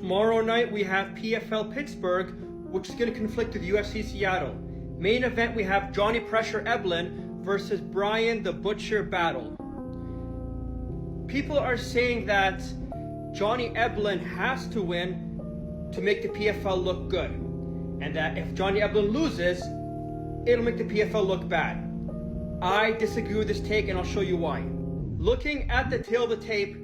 Tomorrow night we have PFL Pittsburgh, which is going to conflict with UFC Seattle. Main event we have Johnny Pressure Eblen versus Bryan the Butcher Battle. People are saying that Johnny Eblen has to win to make the PFL look good, and that if Johnny Eblen loses, it'll make the PFL look bad. I disagree with this take, and I'll show you why. Looking at the tail of the tape,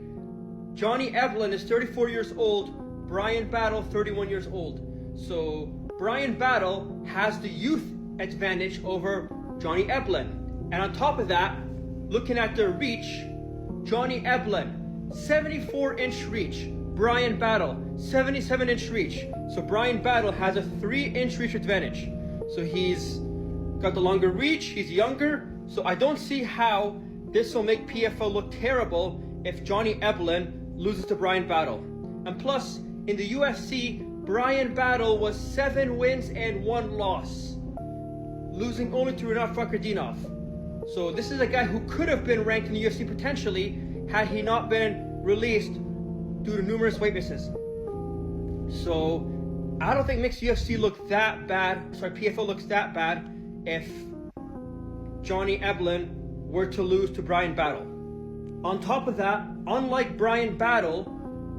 Johnny Eblen is 34 years old, Bryan Battle 31 years old. So Bryan Battle has the youth advantage over Johnny Eblen. And on top of that, looking at the reach, Johnny Eblen, 74-inch reach. Bryan Battle, 77-inch reach. So Bryan Battle has a 3-inch reach advantage. So he's got the longer reach, he's younger. So I don't see how this will make PFL look terrible if Johnny Eblen loses to Bryan Battle. And plus, in the UFC, Bryan Battle was 7 wins and 1 loss, losing only to Rinat Fakhretdinov. So this is a guy who could have been ranked in the UFC potentially had he not been released due to numerous weight misses. So I don't think it makes UFC look that bad, PFL looks that bad if Johnny Eblen were to lose to Bryan Battle. On top of that, unlike Bryan Battle,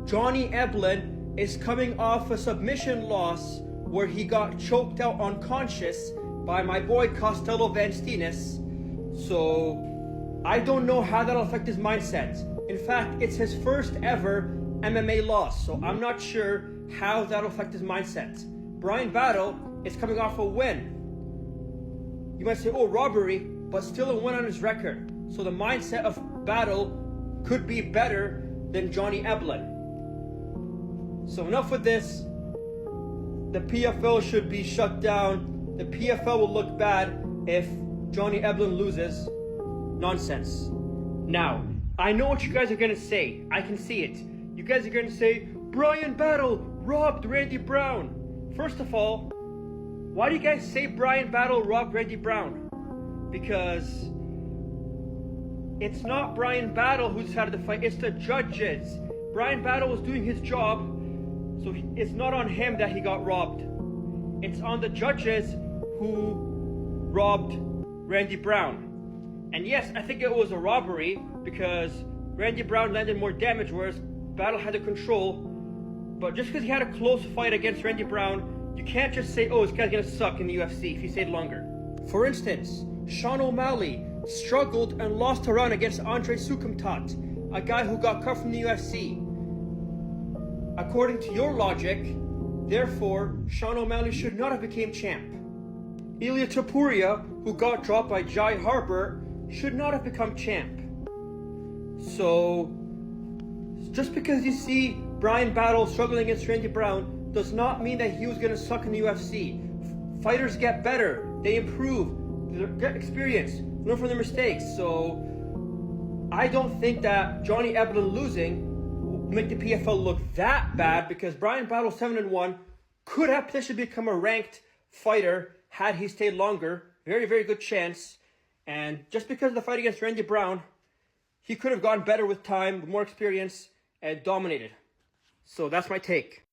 Johnny Eblen is coming off a submission loss where he got choked out unconscious by my boy Costello Van Steenis. So I don't know how that'll affect his mindset. In fact, it's his first ever MMA loss, so I'm not sure how that'll affect his mindset. Bryan Battle is coming off a win. You might say, oh, robbery, but still a win on his record. So the mindset of Battle could be better than Johnny Eblen. So enough with this. The PFL should be shut down. The PFL will look bad if Johnny Eblen loses. Nonsense. Now, I know what you guys are gonna say. I can see it. You guys are gonna say, Bryan Battle robbed Randy Brown. First of all, why do you guys say Bryan Battle robbed Randy Brown? Because it's not Bryan Battle who decided to fight, it's the judges. Bryan Battle was doing his job, so it's not on him that he got robbed. It's on the judges who robbed Randy Brown. And yes, I think it was a robbery because Randy Brown landed more damage, whereas Battle had the control. But just because he had a close fight against Randy Brown, you can't just say, oh, this guy's gonna suck in the UFC if he stayed longer. For instance, Sean O'Malley struggled and lost a round against Andre Sukumtat, a guy who got cut from the UFC. According to your logic, therefore, Sean O'Malley should not have become champ. Ilya Topuria, who got dropped by Jai Harbor, should not have become champ. So, just because you see Bryan Battle struggling against Randy Brown does not mean that he was going to suck in the UFC. Fighters get better, they improve, they get experience, learn from their mistakes. So I don't think that Johnny Eblen losing will make the PFL look that bad, because Bryan Battle 7-1 could have potentially become a ranked fighter had he stayed longer. Very, very good chance. And just because of the fight against Randy Brown, he could have gotten better with time, with more experience, and dominated. So that's my take.